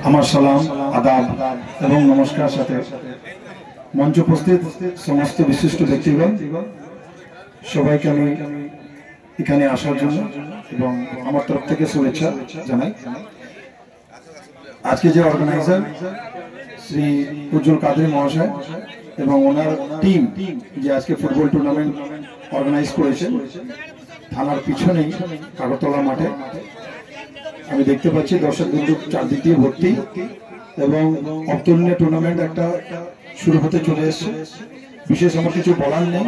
আমার সালাম আদাব এবং নমস্কার সাথে মঞ্চ উপস্থিত সমস্ত বিশিষ্ট ব্যক্তিগণ সবাইকে আমি এখানে আসার জন্য এবং আমার তরফ থেকে শুভেচ্ছা জানাই। আজকে যে অর্গানাইজার শ্রী উজ্জ্বল কাদরি মহাশয় এবং ওনার টিম যে আজকে ফুটবল টুর্নামেন্ট অর্গানাইজ করেছেন থানার পিছনেই কাগরতলা মাঠে আমি দেখতে পাচ্ছি দর্শক বিন্দু চারদিক দিয়ে ভর্তি এবং অবতরণীয় টুর্নামেন্ট একটা শুরু হতে চলে এসছে। বিশেষ আমার কিছু বলার নেই,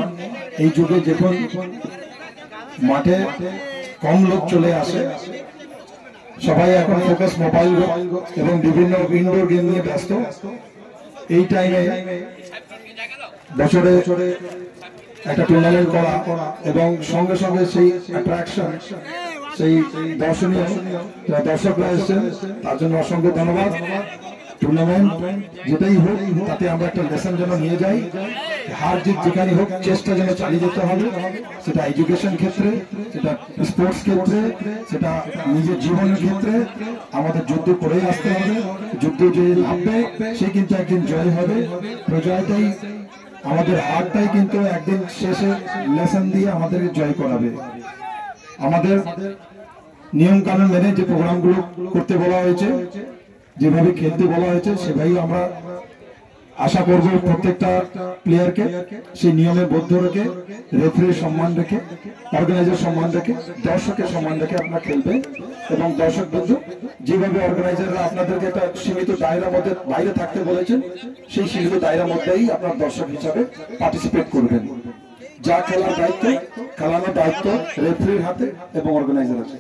এই যুগে যখন মাঠে কম লোক চলে আসে সবাই এখন ফোকাস মোবাইল এবং বিভিন্ন ইনডোর গেম নিয়ে ব্যস্ত। এই টাইমে বছরে একটা টুর্নামেন্ট করা এবং সঙ্গে সঙ্গে সেই অ্যাট্রাকশন সেই দর্শনীয় দর্শকরা এসেছেন তার জন্য অসংখ্য ধন্যবাদ। টুর্নামেন্ট যেটাই হোক তাতে আমরা একটা লেসন যেন নিয়ে যাই, হার জিত যেখানে হোক চেষ্টা যেন চালিয়ে যেতে হবে, সেটা এডুকেশন ক্ষেত্রে, সেটা স্পোর্টস ক্ষেত্রে, সেটা নিজের জীবনের ক্ষেত্রে আমাদের যুদ্ধ করেই আসতে হবে। যুদ্ধ যে নামবে সে কিন্তু একদিন জয় হবে। প্রজয়টাই আমাদের হারটাই কিন্তু একদিন শেষে লেসন দিয়ে আমাদেরকে জয় করাবে। আমাদের নিয়ম কানুন মেনে যে প্রোগ্রামগুলো করতে বলা হয়েছে, যেভাবে খেলতে বলা হয়েছে সেভাবেই আমরা আশা করব প্রত্যেকটা প্লেয়ারকে সেই নিয়মে বদ্ধ রেখে, রেফারির সম্মান রেখে, অর্গানাইজার সম্মান রেখে, দর্শকের সম্মান রেখে আপনারা খেলবে এবং দর্শক বন্ধু যেভাবে অর্গানাইজাররা আপনাদেরকে একটা সীমিত দায়রার মধ্যে বাইরে থাকতে বলেছেন সেই সীমিত দায়রার মধ্যেই আপনার দর্শক হিসাবে পার্টিসিপেট করবেন। যা খেলার দায়িত্ব, খেলানোর দায়িত্ব রেফারির হাতে এবং অর্গানাইজার আছে।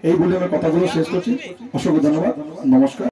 এই বলে আমি কথাগুলো শেষ করছি। অসংখ্য ধন্যবাদ, নমস্কার।